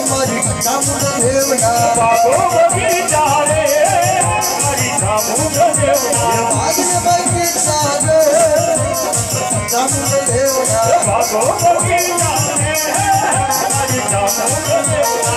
हमारी चामुंड देवना बाबो बगीचा रे हमारी चामुंड देवना भाग्य बगीचा रे चामुंड देवना बाबो बगीचा रे हमारी चामुंड देवना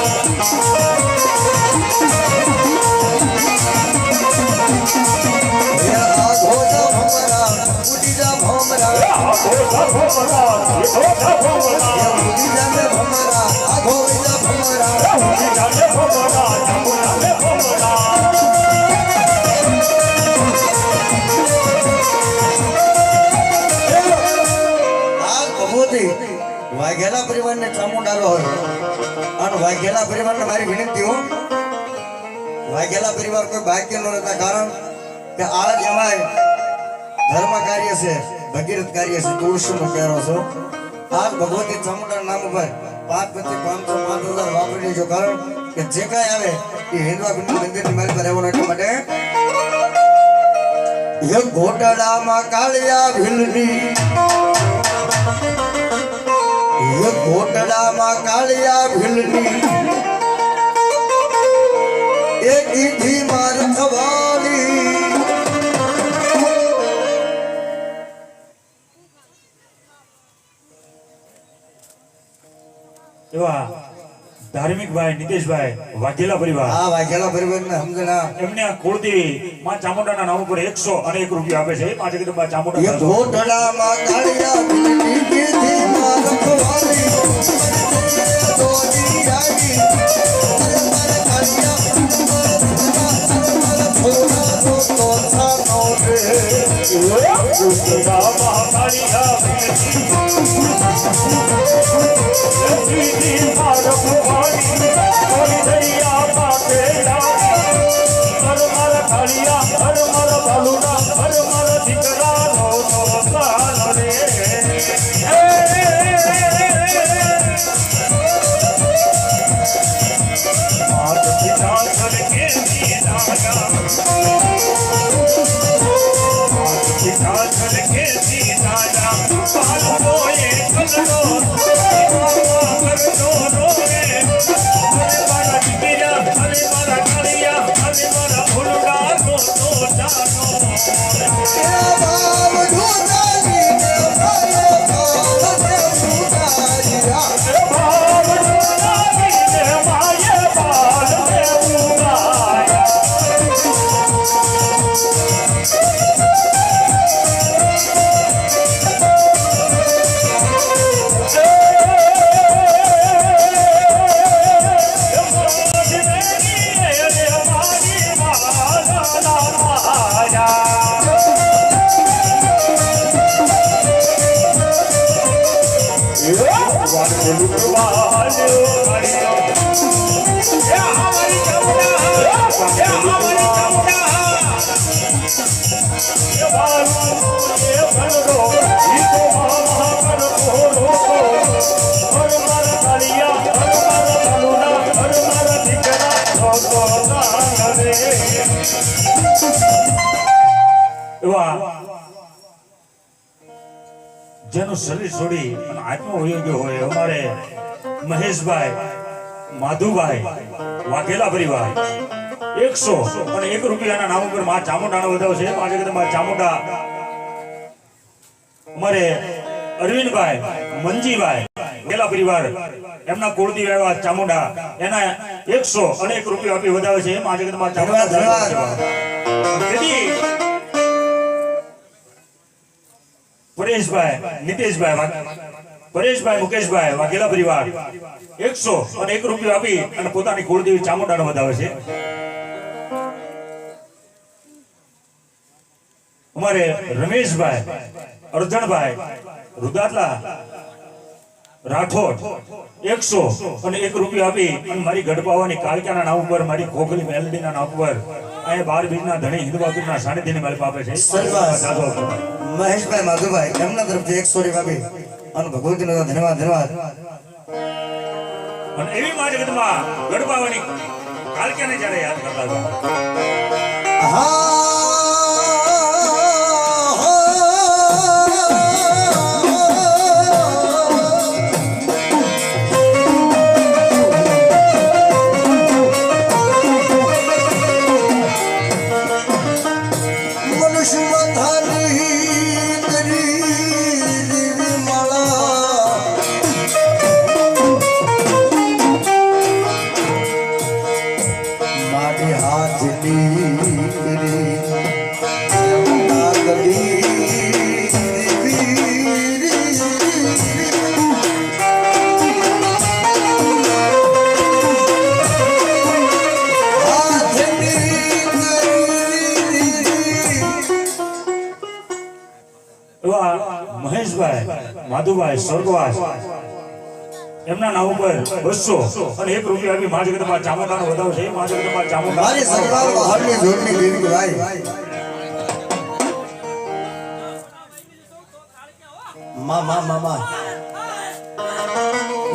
वाघेला परिवार ने चामुंड आलो और वाघेला परिवार ने मारी विनंती हो वाघेला परिवार कोई भाग्य न रहता कारण कि आज हमारे धर्म कार्य से भगीरथ कार्य से तुलसी में कह रहा हूँ आज भगवती चामुंडा नाम पर 5,500 वापरी जो कारण कि जे काय आवे ये हिंदुआ मंदिर ની મારી પર રહેવાનો એટલે માટે ये घोटाला માં કાળિયા ભીલની ये घोटाला માં કાળિયા ભીલની एक ईधी मार थवाली एवा धार्मिक भाई नितेश भाई वाघेला परिवार हां वाघेला परिवार ने समजना एमने कुलदेवी मां चामुंडाना नाम पर 101 રૂપિયા આપે છે પાંચ જગદંબા ચાमुंडा ये घोटाला માં કાળિયા ભીલની ईधी मार थवाली दोनी आई दूसरा महाकालिया दीदी भारत वाली कोई दरिया पाके हर मर कालिया हर मर बालूना हर मर दिकरा नो साल रे मात पिता चल के दीना चल के सीधा पाल बोए करो कर दो रोए अरे मारा गिरा अरे मारा कालिया अरे मारा फुलड़ा तो जानो ए बाल ढूंढाली ने भाले बाल ने उगाया बाल ढूंढाली ने माये बाल ने उगाया જેનું શરીર છોડી અને આત્મા હોઈ ગયો હોય અમારે મહેશભાઈ માધુભાઈ વાઘેલા પરિવાર 101 રૂપિયાના નામ ઉપર માં ચામુંડાનો વધાવ છે પાંચ જગદંબા ચામુંડા અમારે અરવિંદભાઈ મંજીભાઈ વાઘેલા પરિવાર એમના કુળદેવી એવા ચામુંડા એના 101 રૂપિયા આપી વધાવે છે માં જગદંબા ચામુંડા ધન્યવાદ परेश भाई नितेश भाई परेश भाई मुकेश भाई वाघेला परिवार 101 રૂપિયા આપી અને પોતાની કુળદેવી ચામુંડાનો વધાવે છે અમારે રમેશ ભાઈ અર્જણ ભાઈ रुदातला राठौड़ 101 રૂપિયા આપી અને મારી ગઢપાવાની કાળકાના નામ ઉપર મારી ખોખલી મેલડીના નામ ઉપર અહીં 12 બીજના ધણી હિન્દુબાપુરના સાનિધ્યને મારી પાપે છે મહેશભાઈ માધુભાઈ એમના તરફથી 100 રૂપિયા આપી અને ભગવતીનો ધન્યવાદ ધન્યવાદ અને એવી માં જગતમાં ગઢપાવાની કાળકાને જ્યારે યાદ કરતા હતા હા માધુભાઈ સ્વર્ગવાસ એમના નામ ઉપર 200 અને 1 રૂપિયા આપી મા જગદંબા ચામુંડાનો વધારો છે મા જગદંબા ચામુંડા મારી સગવાળમાં હાલની જોડની દેવી ભાઈ મામા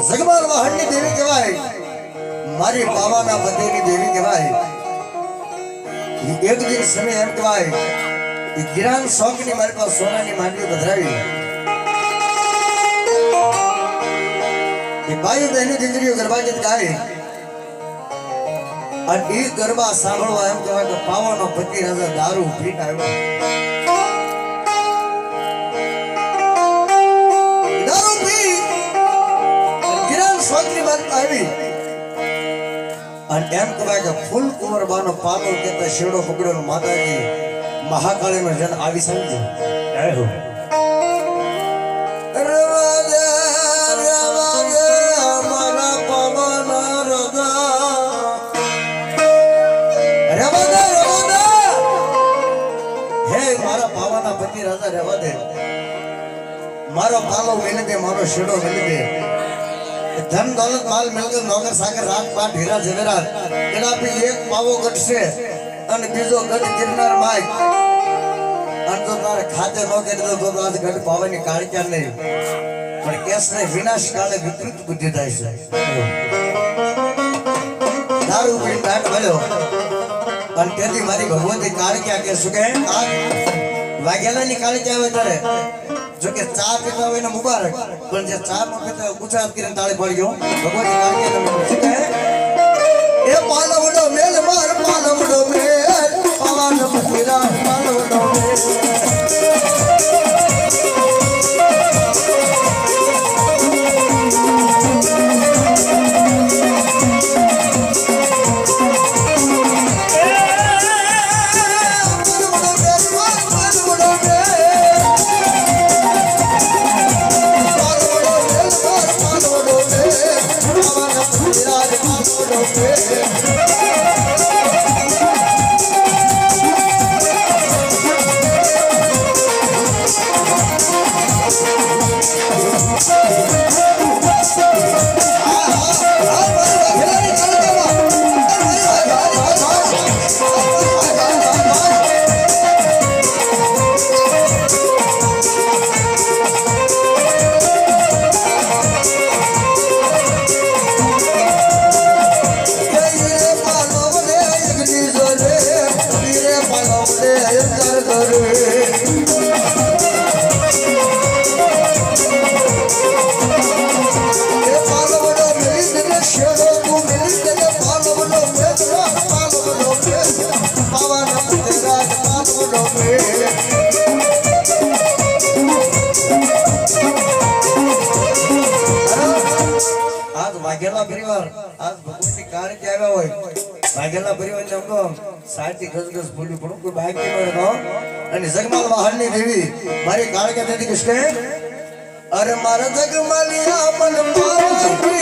જગવાળમાં હાલની દેવી કહેવાય મારી બાવાના પતિની દેવી કહેવાય એક દિન સમય એમ કહેવાય गिरान शौक ની મારી પાસે સોનાની માંડવી પધરાવી એ ભાઈ બહેની દીકરીઓ ગરબા ગીત ગાય અને એ ગરબા સાંભળવા એમ કહેવાય કે પાવાનો પતિ રાજા દારૂ પીટ આવ્યો દારૂ પી गिरान शौक ની વાત આવી અને એમ કહેવાય કે ફૂલ કુંવરબાનો પાલો કેતા શેડો પકડ્યો માતાજી महाकाली में जन आवी समझे जय हो रवादे हमारा पवन रवादे हे मारा पावना पति राजा रवादे मारो पालो मिल दे मारो शेडो मिल दे धन दौलत माल मिल गए नौकर सागर रात पाट हीरा जवेरात एना पे एक पावो घटसे અને બીજો ગઢ ગિરનાર માય અને તો તારે ખાતે નો કરી દો તો આજ ગઢ પાવાની કાળક્યા નહીં પણ કેસ ને વિનાશ કાળે વિપરીત બુદ્ધિ થાય છે દારૂ પી પેટ ભર્યો અને તેથી મારી ભગવતી કાળક્યા કે શું કે આ વાઘેલાની કાળક્યા આવે ત્યારે જો કે ચા પીતા હોય ને મુબારક પણ જે ચા નો પીતા ગુજરાત કરીને તાળી પડી ગયો ભગવતી કાળક્યા શું કહે એ પાલવડો મેલ માર પાલવડો મેલ પવન પતિરા પાલવડો મેલ वाघेला परिवार आज भगवती काळ के आव्या होय वाघेला परिवार ने साथी गजगज बोली पण कोई बाकी नो અને જગમાલ વાહનની દેવી મારી કાળ કે દેતી કિસકે અરે મારા જગમાલિયા મન પાવાની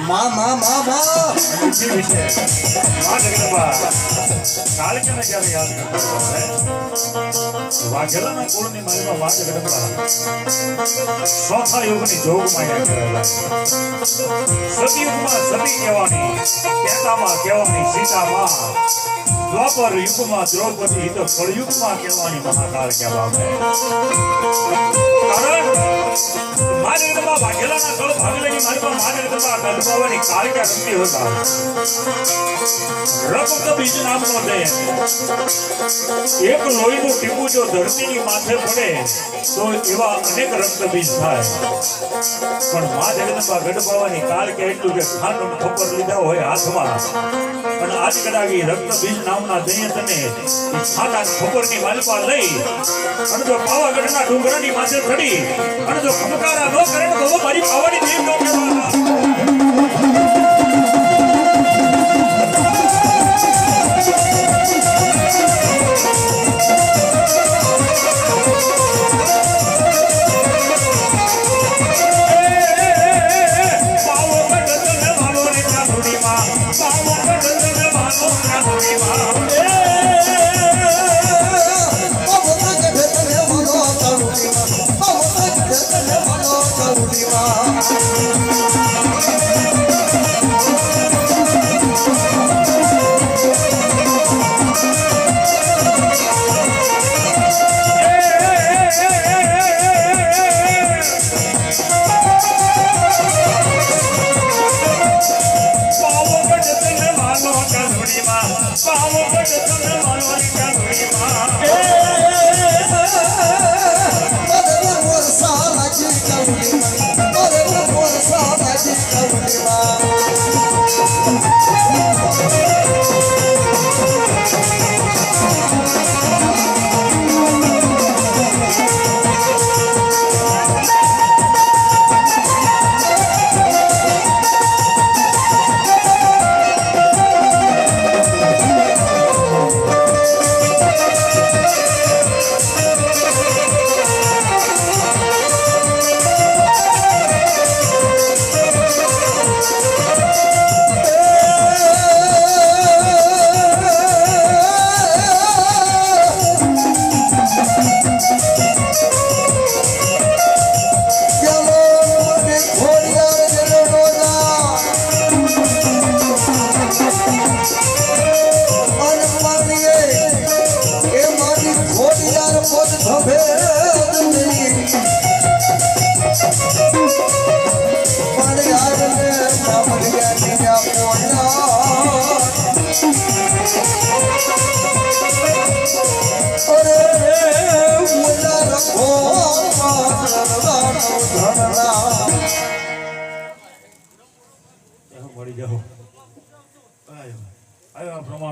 माँ माँ माँ माँ माँ जगदंबा काल के मैं क्या याद करता है वाघेला ना कुल ની માલમાં વાત કરતા ચોથા યુગની જોગ માં કરેલા સતયુગમાં સતી કહેવાની કેતામાં કહેવાની સીતામાં द्वापर युग में द्रौपदी तो कलयुग में कहवानी महाकाल कहेवावे कारण मारे दबा भागेला ना कल भागलेनी मारी पर मारे दबा गलबावानी काल क्या रमती होता रक्त बीज नाम नो दे एक लोही नो टीपू जो धरती की माथे पड़े तो एवा अनेक रक्त बीज थाय पण मां जगदंबा गडबावानी काल के એટલું કે ખાન ખબર લીધા હોય હાથમાં પણ આજ કદાગી રક્ત બીજ નામના દૈયતને એ ખાના ખબરની માલપા લઈ અને જો પાવાગઢના ડુંગરની માથે ચડી અને જો ખમકારા ન કરે તો મારી પાવાની દેવ નો કહેવાના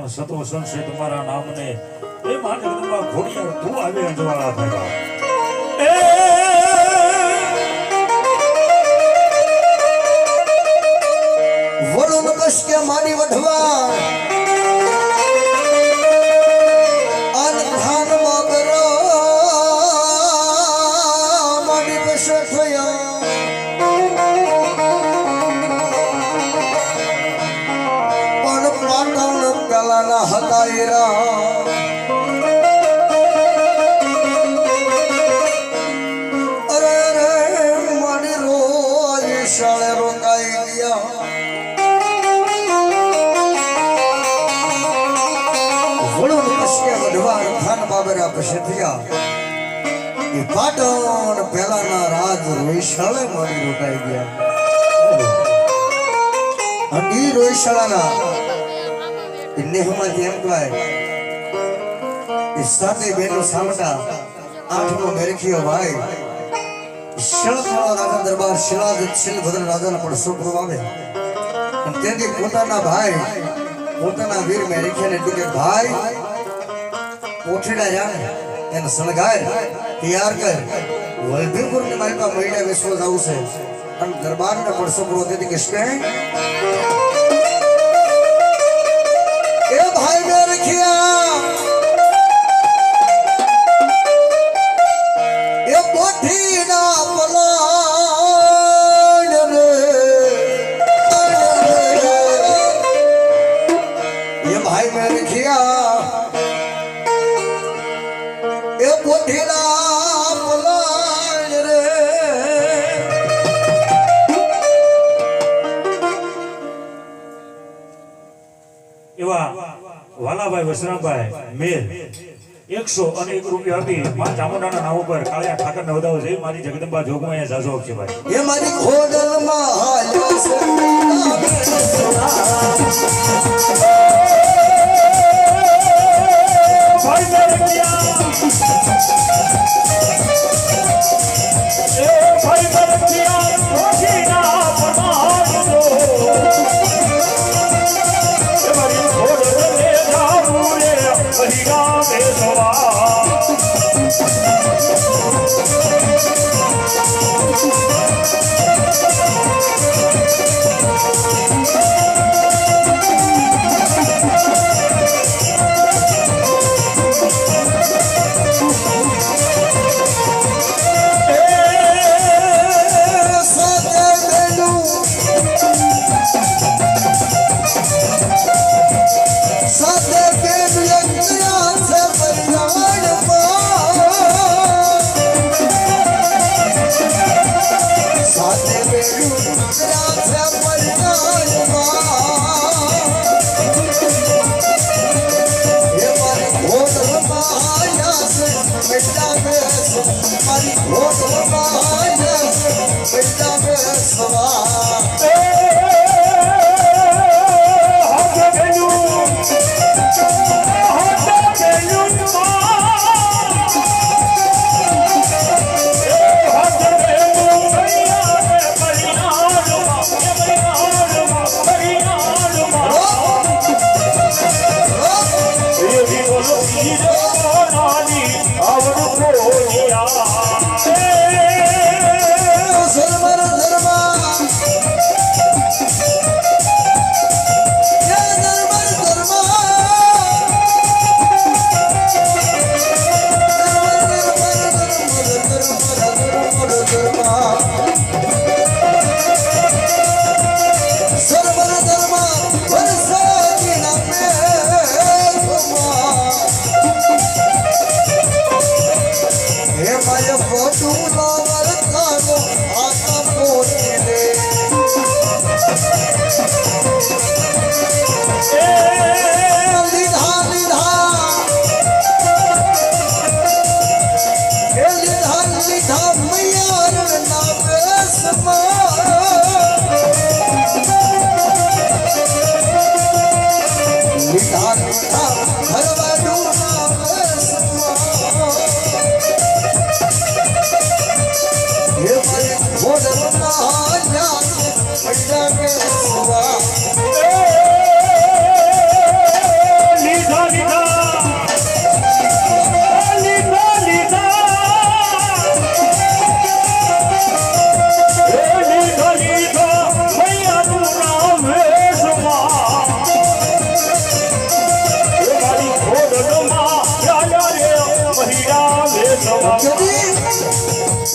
सतो संशय तुम्हारा नाम ने ए मान जगदंबा घोड़िया तू आवे अंजवाड़ा थेगा वरुण कश के मानी वढवा अनधान मगरा मानी बशथया गलाना हतायरा अरे अरे मारी रोज शाले रोकाई दिया वड़ो कश्य वडवार खान बाबरा पशथिया ये पाटण पहला राज रोईशाले मारी रोकाई दिया अंडी रोईशाला नेहमाती एम कहे इस साथे बेनो सामटा आठमो मेरखियो भाई शलखवाड़ा राजा दरबार शिलाजित शिलभद्र राजा ने पड़ सुख रुवावे तेरी पोताना भाई पोताना वीर मेरखिया ने दुके भाई पोठीड़ा जाने एन सणगार तैयार कर वलभीपुर ने मारी का महिला विश्व जाऊ से अन दरबार ने पड़ सुख रुवाते थी किसके भाई ने रखिया ये पोठी ना पलान रे ये भाई ने रखिया કોઠીના પલાળ રે એવા વાલાભાઈ વસરામભાઈ મેર 101 રૂપિયા આપી માં ચામુંડાના નામ ઉપર કાળિયા ઠાકરને વધાવો છે મારી જગદંબા જોગમાં જાજો છે ભાઈ એ મારી ખોડલમાં હાલ્યો છે ભાઈ મેરકિયા એ ભાઈ મેરકિયા કોઠીના પમાડ દો એ મારી ખોડલે જાવું રે અહીરા બે સવા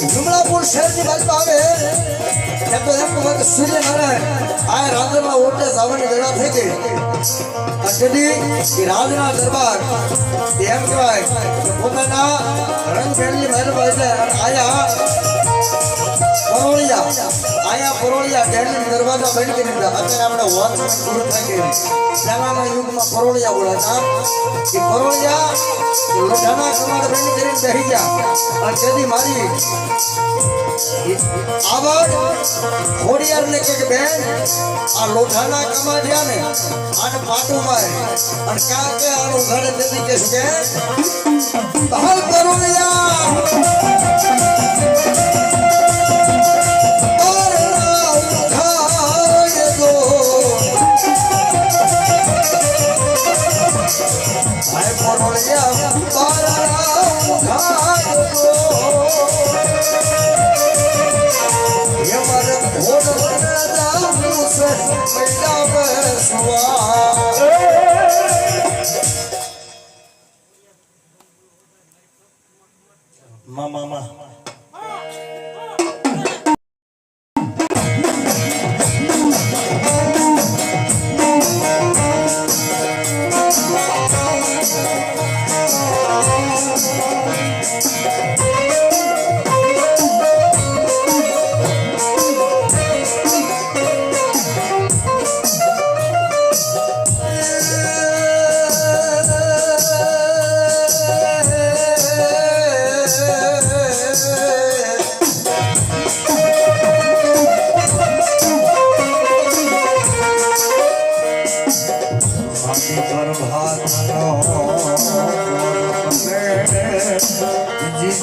जुमलापुर शहर की बात आवे क्या तो हम को सूर्य नारायण आए राजमा ओटे सावनी जगह थे के अजडी की राजना दरबार एम कहेवाय પોતાના રંગ ફેરવી મહેરબાઈ આયા પરોળિયા ડેલી દરવાજા બંધ કરી દીધા અત્યારે આપણે વોચ પૂરું થઈ ગયું પહેલાના યુગમાં પરોળિયા બોલાતા કે પરોળિયા લોઢાના કમાડ બંધ કરીને બેહી ગયા અને તેથી મારી આવડ ખોડિયારને કે બેન આ લોઢાના કમાડિયા ને આને પાટું મારે અને કા કે આનું ઘરે તેથી કે છે બહાર પરોળિયા Mama. प्रभात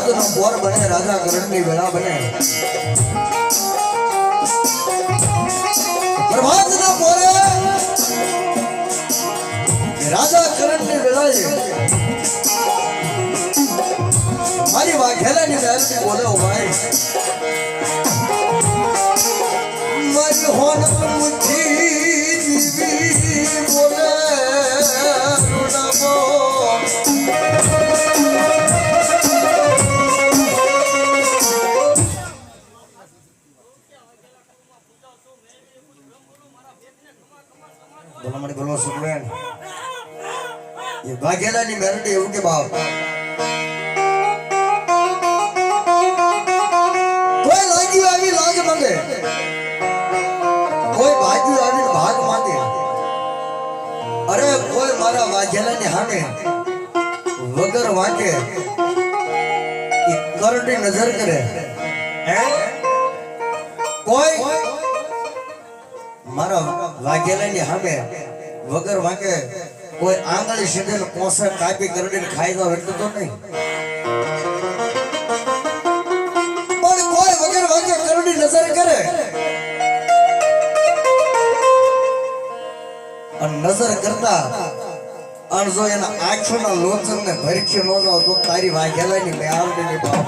नो पोर बने राजा करण की वेला बने प्रभात ना पोरे राजा करण की वेला मारी वाघेला ની મેલડી બોલે ઓ ભાઈ મારી હોન મુઠી દીવી બોલે રૂડાબો બોલા મને બોલવા સુકલેન ये वाघेला ની મેલડી એવું કે બાપ कोई भाग्य आवी भाग मांगे अरे कोई मारा वाघेला ने हाने वगर वाके करटी नजर करे हैं कोई मारा वाघेला ने हाने वगर वाके कोई आंगળી सीधे कोसा कापी करटी ने खाई दो એટલે તો નહીં પણ કોઈ વગર વાકે કરટી नजर करे नजर करता और जो एना आंखों ना लोचन ने भरखी नो जाओ तो तारी वाघेला नी मेलडी नी बाप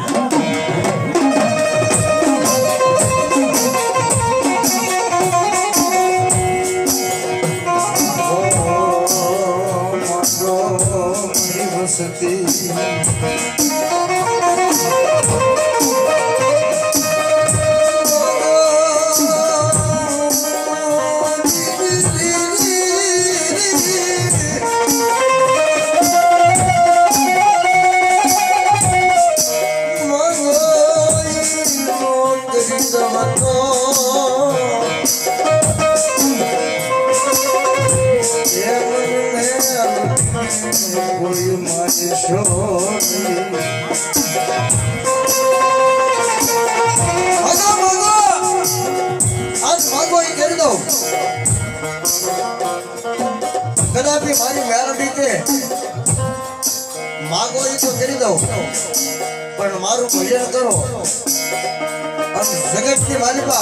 बसती कदापि मारी मेलडी के मागो ई तो करी दो पण मारू भजन करो और जगत की मालिका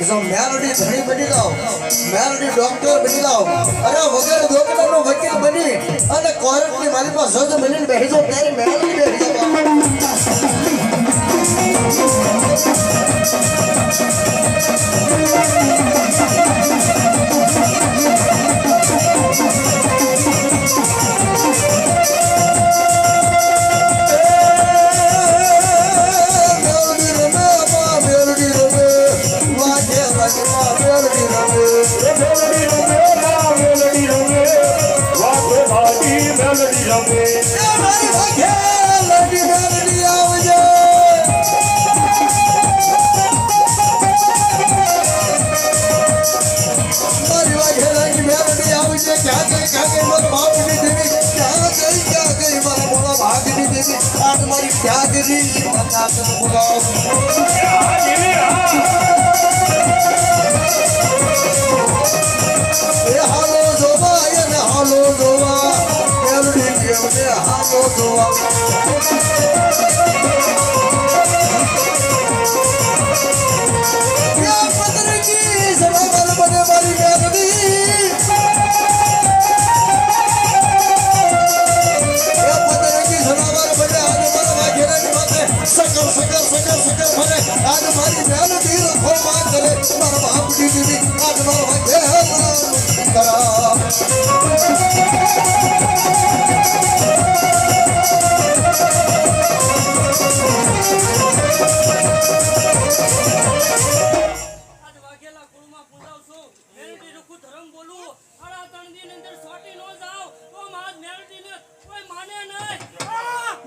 जो मेलडी धनी बनी जाओ मेलडी डॉक्टर बनी जाओ अरे वगैरह डॉक्टर नो वकील बनी अने कोर्ट की मालिका जज बनी भेजो तेरी मेलडी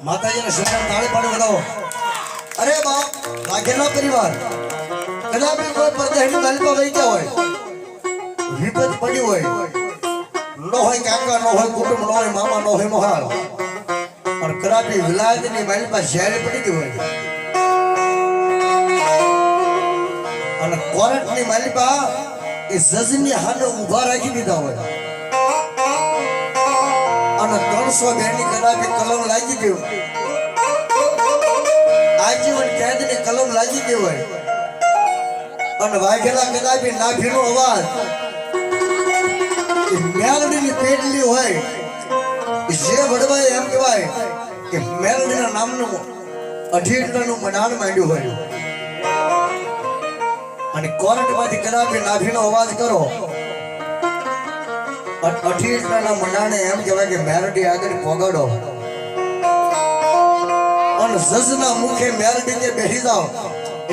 माताजी ने सुंदर ताली पाड़ी बताओ अरे बाप वाघेला परिवार कदापि कोई परदेही मालिका वही क्या होए વિપત પડી હોય, ન હોય કાકા, ન હોય કુટુંબ, ન હોય મામા, ન હોય મોહાલ, પણ કદાપી વિલાયતની મારી પાસે ઝેર પડી ગઈ હોય અને કોર્ટની માલિકા એ જજની હાને ઊભા રાખી દીધા હોય અને 302 ની કદાપી કલમ લાગી ગઈ હોય, આજીવન કેદની કલમ લાગી ગઈ હોય અને વાઘેલા કદાપી નાભીનો અવાજ એ મેલડીની પેટલી હોય, જે વડવાય એમ કહેવાય કે મેલડીના નામનું અઢીરનું મનાણ માંડ્યું હોય અને કોર્ટમાંથી કદાપી નાભીનો અવાજ કરો અને અઢીરના મનાણે એમ કહેવાય કે મેલડી આગળ પોગાડો અને જજના મુખે મેલડી કે બેસી જાઓ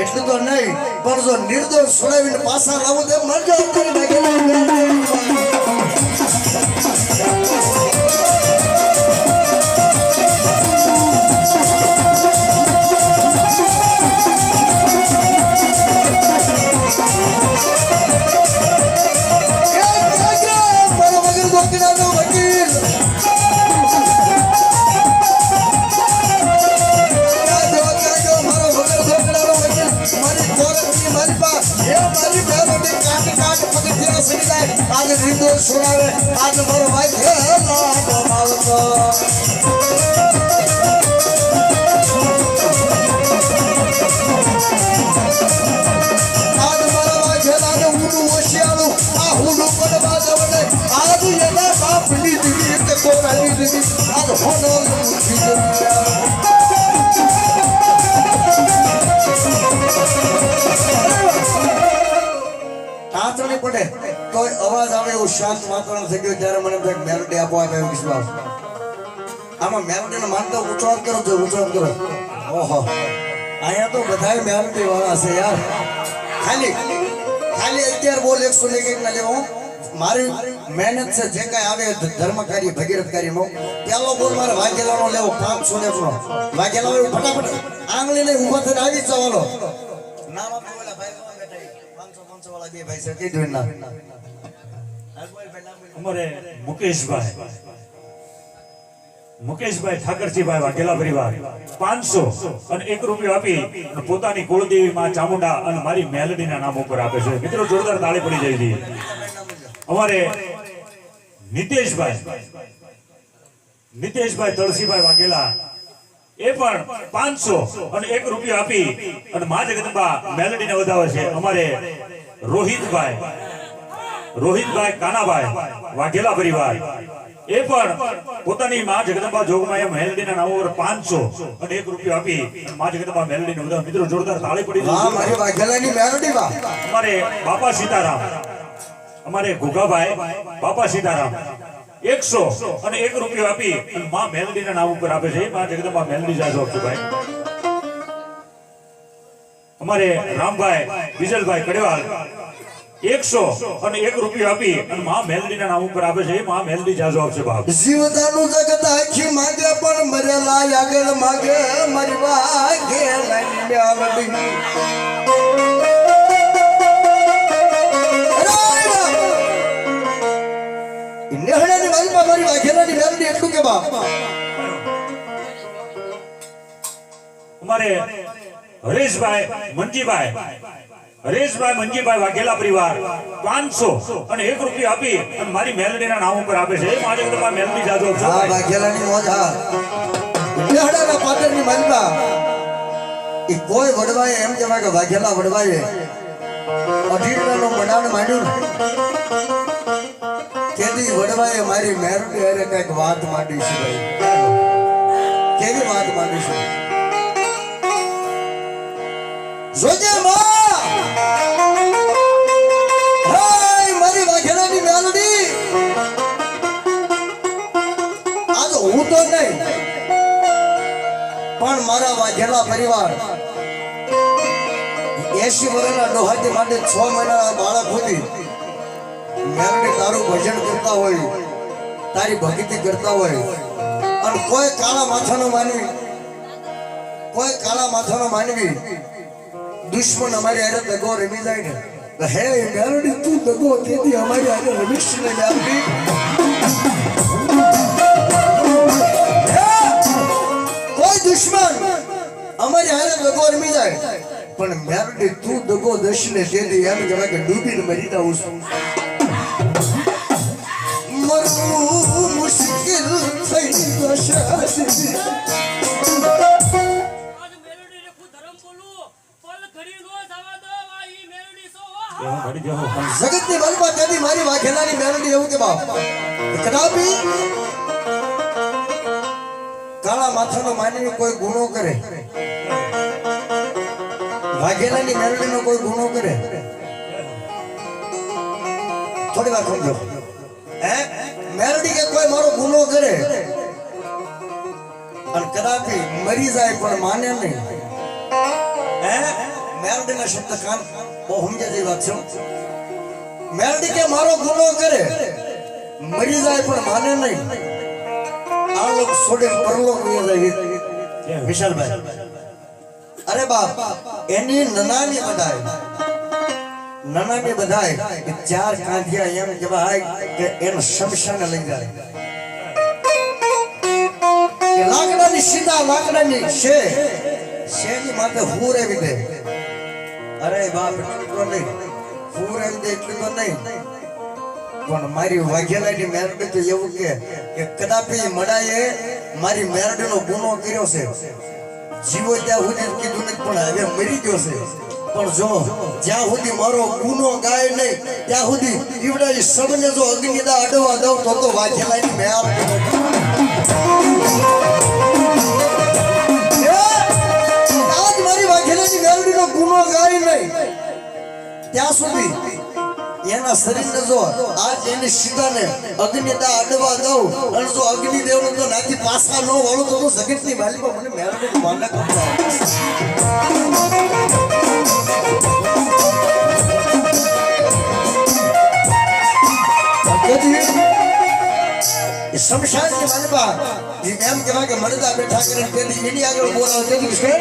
એટલું તો નહીં, પણ જો નિર્દોષ છોડાવીને પાછા લાવો તો મરજો. आज निर्दोष छुड़ावे, आज मारो भाई आज मारा भाई झेला ने हुनु होशियारू आ हुनु पर बाजवने आज येला बापली दिली ते कोराली दिली आज होनो આચરણી પડે તો અવાજ આવે એવું શાંત વાતાવરણ થઈ ગયું ત્યારે મને કંઈક મેલોડી આપવા આવ્યો વિશ્વાસ. આમાં મેલોડીને માનતા ઉચ્ચારણ કરો છો, ઉચ્ચારણ કરો. ઓહો, અહીંયા તો બધાય મેલોડી વાળા છે યાર. ખાલી 11 બોલ 101 ના લેવો. મારી મહેનત છે, જે કાંઈ આવે ધર્મકારી ભગીરથકારી નો પેલો બોલ મારે વાઘેલાનો લેવો 501 નો. વાઘેલા એવું ફટાફટ આંગળી લઈ ઊભા થઈને આવી જ જવાનો. નામ આપો ઓલા ભાઈ વાળા બે ભાઈ છે કઈ જોઈ ના અમારે મુકેશભાઈ ઠાકરજીભાઈ વાઘેલા પરિવાર 500 અને 1 રૂપિયો આપી અને પોતાની કુળદેવી માં ચામુંડા અને મારી મેલડીના નામ ઉપર આપે છે. મિત્રો જોરદાર તાળી પડી જાય છે. અમારે નિતેશભાઈ તળસીભાઈ વાઘેલા એ પણ 500 અને 1 રૂપિયો આપી અને મા જગદંબા મેલડીને વધાવે છે. અમારે રોહિતભાઈ કાનાભાઈ વાઘેલા પરિવાર એ પણ પોતાની મા જગદંબા જોગમાયા મેલડીના નામ ઉપર 500 અને 1 રૂપિયો આપી મા જગદંબા મેલડીને વધાવે. મિત્રો જોરદાર તાળી પડી વાહ મારી વાઘેલાની મેલડી વાહ. અમારે બાપા સીતારામ, અમારે ગુગાભાઈ બાપા સીતારામ 100 અને 1 રૂપિયો આપી અને મા મેલડીના નામ ઉપર આપે છે. મા જગદંબા મેલડી જાજો આપજો ભાઈ. અમારે રામભાઈ વિજલભાઈ કડવાલ 100 અને 1 રૂપિયો આપી અને મા મેલડીના નામ ઉપર આપે છે. મા મેલડી જાજો આપશે બાપ. જીવતાનું જગત આખી માંગે પણ મરેલા આગળ માંગે મારી વાઘેલાની મેલડી. નેહડાની વાલીમાં મારી વાઘેલાની મેલડી એટલું કે બાપ. અમારે હરેશભાઈ મંજીભાઈ વાઘેલા પરિવાર 500 અને 1 રૂપિયો આપી અને મારી મેલડીના નામ ઉપર આપે છે. મારે તમારા મેલડી જાજો આપજો. હા વાઘેલાની મોજ હા. નેહડાના પાટણની માલીમાં એ કોઈ વડવાએ એમ કહેવાય કે વાઘેલા વડવાએ અઢીરનું મનાણ માંડ્યું. કેદી વડવાએ મારી મેલડી અરે કઈક વાત માંડી છે ભાઈ. કેવી વાત માંડી છે જોજે માં. હાય મારી વાઘેલાની મેલડી આજ હું તો નહીં પણ મારા વાઘેલા પરિવાર 80 વર્ષના ડોહાથી માટે 6 મહિનાના બાળક સુધી મેલડી તારું ભજન કરતા હોય, તારી ભક્તિ કરતા હોય અને કોઈ કાળા માથાનો માનવી દુશ્મન અમારી હારે દગો રમી જાય ને है मेलोडी तू दगो देती हमारी आगे रमेश ने मेलोडी कोई दुश्मन हमारी आगे दगो रमी जाए पर मेलोडी तू दगो दश ने देती यार जब के डूबी न मरी था उस मरू मुश्किल थई दशा से जगत ની વાલમાં ત્યાંથી મારી વાઘેલાની મેલોડી એવું કે બાપ કદાપી કાળા માથાનો માનવી કોઈ ગુનો કરે વાઘેલાની મેલોડીનો કોઈ ગુનો કરે થોડી વાર સમજો હે મેલોડી કે કોઈ મારો ગુનો કરે અને કદાપી મરી જાય પણ માને નહીં હે મેલોડીના શબ્દ કાન वो समझे जी बात छो मेलोडी के मारो गुनो करे मरी जाए पर माने नहीं आ लोग सोडे परलोक में जाए विशाल भाई अरे बाप एनी ननानी बधाई कि चार कांधिया एम जब आए कि एन शमशान लग जाए कि लाकडानी सीधा लाकडानी शे नी माथे हुरे भी दे अरे बाप तो नहीं पूरे देखली तो नहीं पण मारी वाघेलानी मेलोडी तो એવું કે કદાપી મડાએ મારી મેલોડીનો ગુનો કર્યો છે જીવો ત્યાં સુધી કીધું નથી પણ હવે મરી ગયો છે પણ જો જ્યાં સુધી મારો ગુનો ગાય નહીં ત્યાં સુધી ઈવડા ઈ સબને જો અગ્નિદા અડવા દઉં તો વાઘેલાની મેલોડી आज मारी वाघेलानी मेलोडीनो गुनो गाय नहीं त्या सुधी एना शरीरने जो आज एने सीधाने अग्निदा अडवा दઉં અને જો અગ્નિ દેવનો તો નાથી પાસા નો વાળો તો જગતની માલિકો મને મેલોડી માનના કરતા शमशान के मानवा ये एम केवा के मरदा बैठा करे तेरी एनी आगे बोलाव तेरी किसके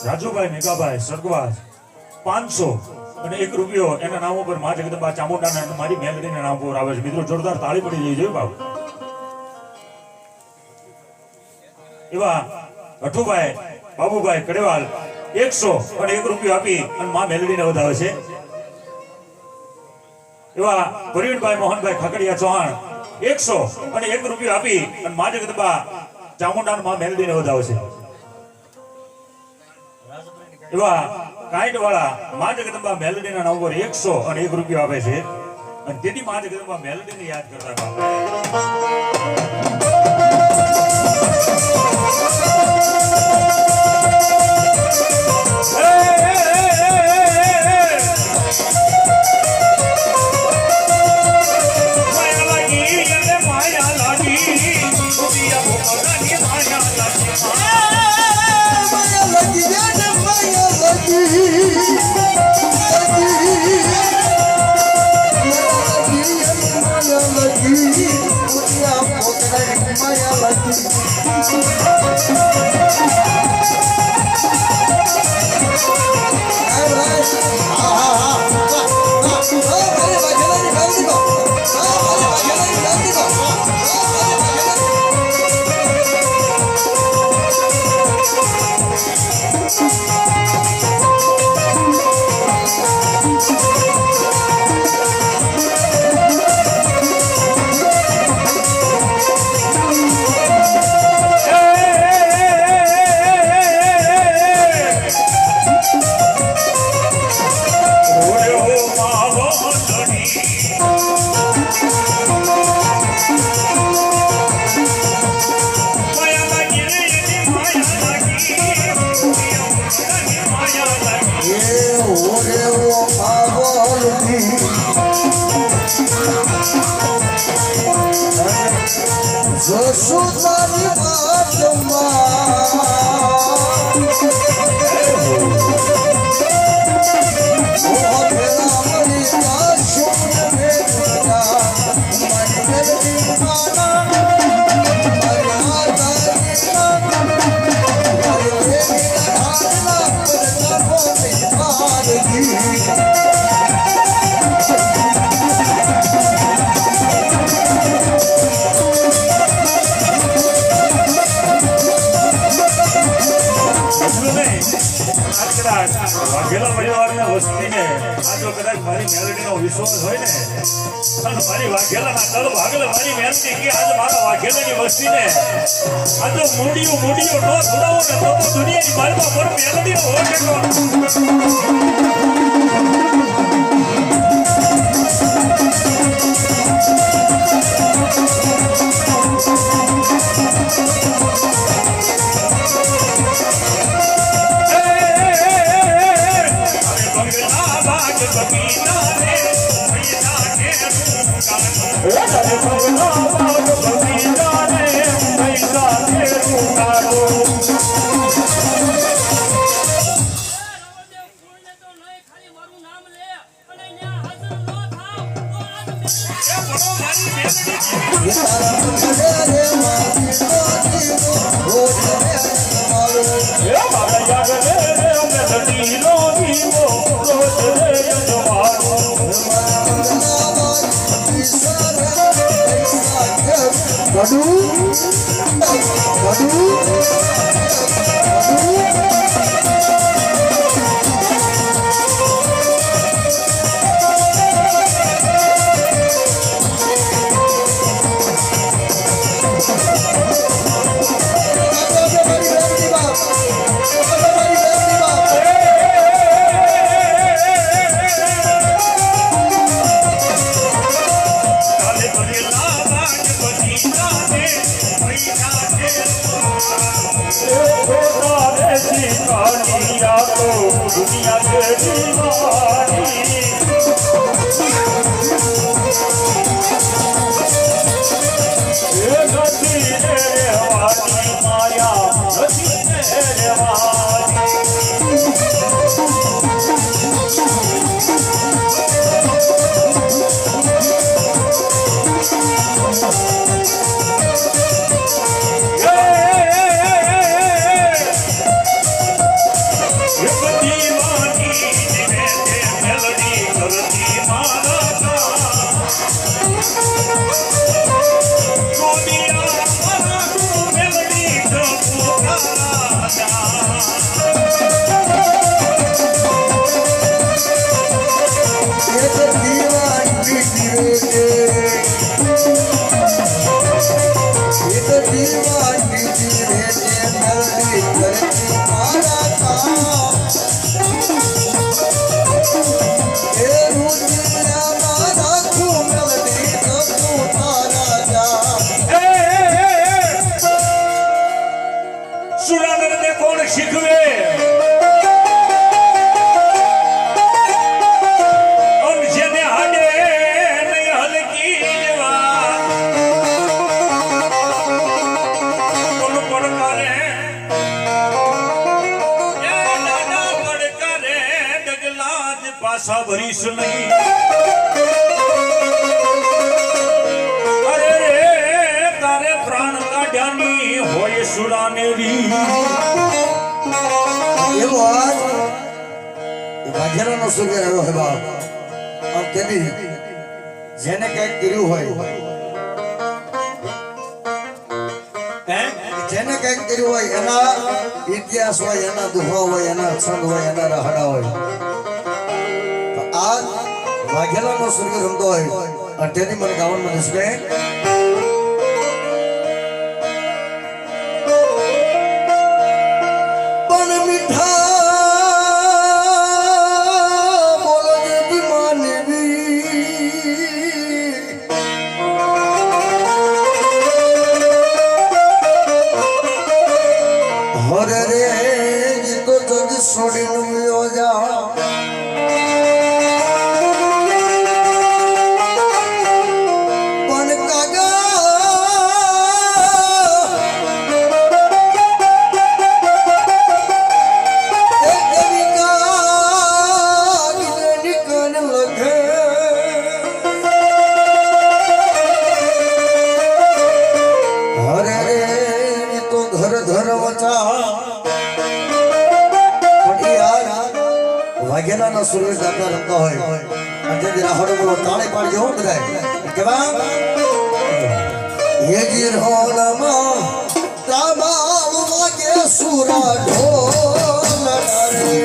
राजूभाई मेघाभाई स्वर्गवास 500 અને 1 રૂપિયો એના નામ ઉપર માં જગદંબા ચામુંડાના મારી મેલડીના નામ પર આવે છે મિત્રો જોરદાર તાળી પડી જઈ જોઈએ બાબુ એવા અઠુભાઈ બાબુભાઈ કડેવાલ 100 અને 1 રૂપિયો આપી અને માં મેલડીને વધાવે છે એવા પ્રવીણભાઈ મોહનભાઈ ખાકડિયા ચૌહાણ 100 અને 1 રૂપિયો આપી અને માં જગદંબા ચામુંડાના માં મેલડીને વધાવે છે એવા કાઈટ વાળા માં જગદંબા મેલડીના નામ પર 100 અને 1 રૂપિયો આપે છે અને તેથી માં જગદંબા મેલડીને યાદ કરતા જસુદાની વાઘેલા પરિવારના વસ્તીને આ જો કદાચ મારી મેલડીનો વિશ્વાસ હોય ને અને મારી વાઘેલાના દળ ભાગલે મારી મેલડી કે આજ મારા વાઘેલાની વસ્તીને આ જો મૂડીઓ નો છોડાવો ને તો દુનિયાની માલમાં પર મેલડીનો હોય કેટલો दुनिया के दीवानी ये गति रहवानी माया गति रहवानी पासा भरीश नहीं अरे रे तारे प्राण काढ्यानी होय सुरानेरी એવો આજ વાઘેલાનો સુર આવ્યો હે બાપ અને તેની જેને કંઈક કર્યું હોય જેને કંઈક કર્યું હોય એના ઇતિહાસ હોય એના દુહા હોય એના છંદ હોય એના રહાડા હોય आज वाघेलाનો સુર રમતો હોય અને તેની મને ગાવાનું મને છે પણ મીઠા બોલો જે માનવી હરે રે તો જગ છોડીને ગયો જા વાઘેલાના સુરવીર દાતા રમતા હોય અને તે રાહડો બોલો તાળે પાડજો હો બધાય કેવા હેજી રોણમાં તાબાવ વાગે સુરા ઢોલ રે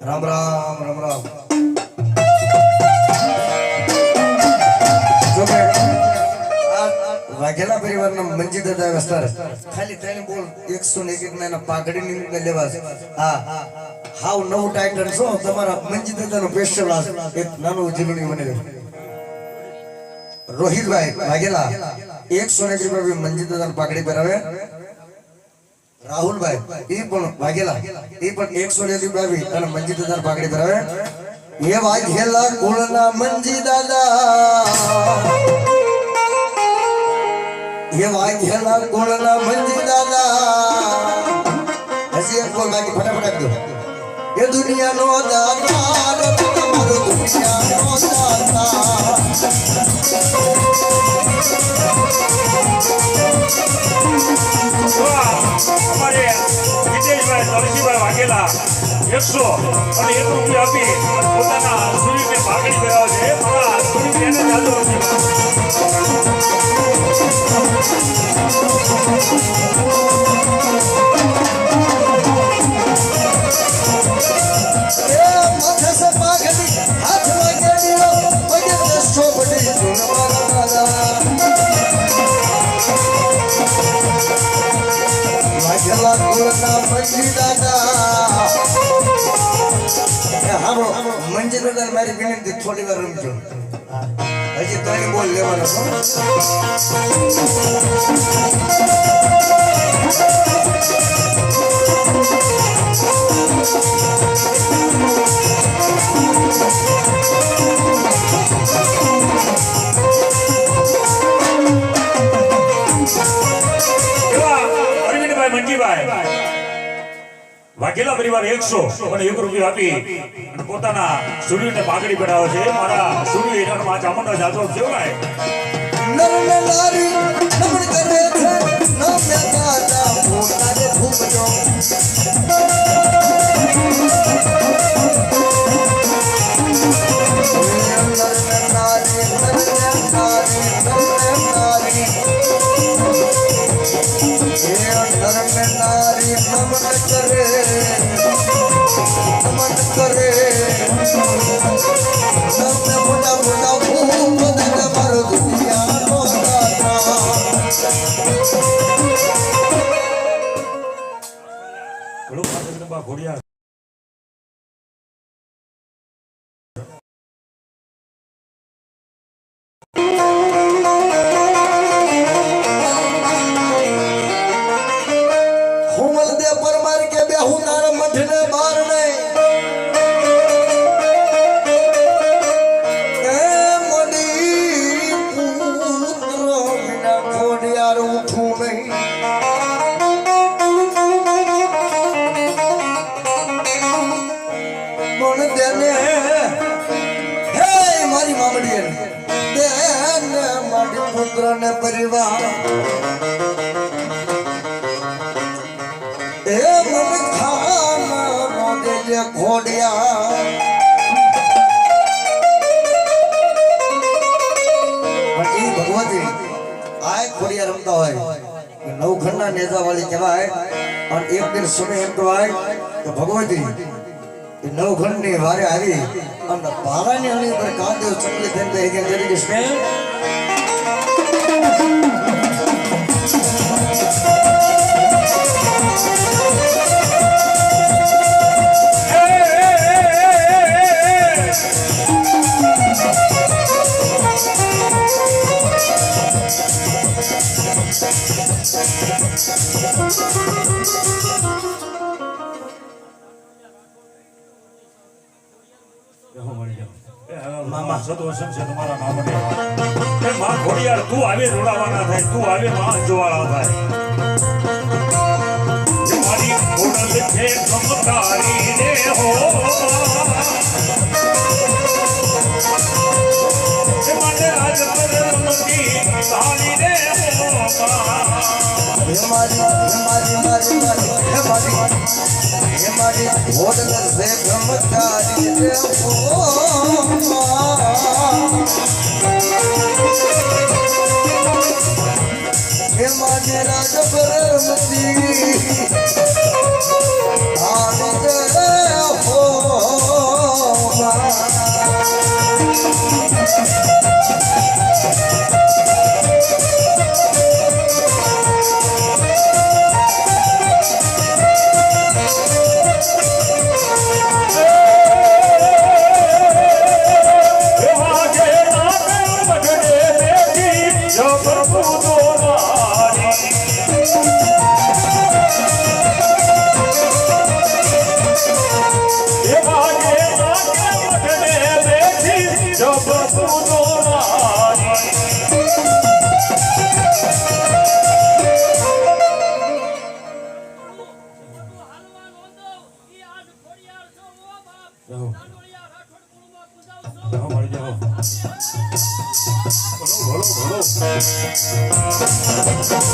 રામ રામ રામ રામ જો કે વાઘેલા પરિવારના મંજી દાદા વિસ્તાર ખાલી ત્રણ બોલ 101 ના પાઘડી ની લેવા હા હાવ નવું ટાઇટલ છો તમારા મંજી દાદાનો સ્પેશિયલ એક નાનું જીવણી બને રોહિતભાઈ વાઘેલા 101 રૂપિયા મંજી દાદાનો પાઘડી પહેરાવે રાહુલભાઈ એ પણ વાઘેલા એ પણ 101 રૂપિયા અને મંજી દાદા પાઘડી પહેરાવે એ વાઘેલા કુળના મંજી દાદા એ વાઘેલા કુળના મંજી દાદા હજી એક બોલ બાકી ફટાફટ આપજો એ દુનિયાનો દાતા તમારો દુનિયાનો દાતા हमारे विजयभाई दलजीभाई वाघेला 101 રૂપિયા આપી પોતાના સુરીને પાઘડી પહેરાવે છે મારા સુરી બેને જાદુ મંજી દાદા મારી વિનંતી થોડી વાર રમજો હજી ત્રણ બોલ લેવાનો અરવિંદભાઈ મંજીભાઈ વાઘેલા પરિવાર 101 રૂપિયા આપી અને પોતાના સુરીને પાઘડી પહેરાવે છે મારા સુરી રણમાં ચામુંડા જાતો કેવાય નરને નારી નમન કરે છે નમે દાદા પોતાને ભૂપજો નરને નારી નમન કરે નમે મોટા મોટા ભૂપ દાદા મારો દુનિયાનો દાતા ઘણું પાછળ ઘોડિયા પરિવાર એ મન ખાના દેજે ખોડિયા પણ એ ભગવતી આ ખોડિયા રમતા હોય નવખંડના નેજા વાળી કહેવાય અને એક દિન સુને એમ કહેવાય કે ભગવતી નવખંડ ની વારે આવી અને ભારાની અણી પર કાંદેવ ચકલી થઈને બેહી ગયા કૃષ્ણ મામા સતવસન છે તમારા મામાને એ માં ઘોડિયાર તું આવે રોડાવાના થાય તું આવે માં જોવાળા થાય જે મારી ઘોડા हे कमकारी रे हो हे माने राज पर उनकी कहानी रे हो हमारी होटल से कमकारी रे हो हमारे राज परमती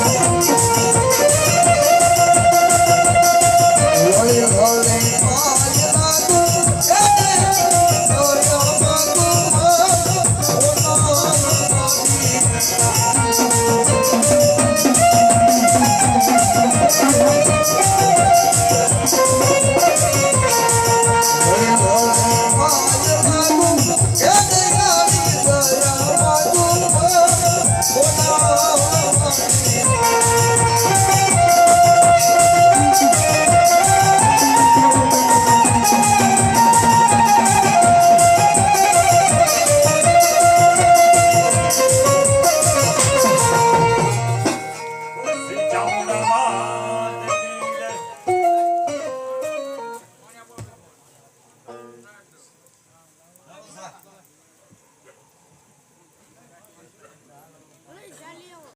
बोलो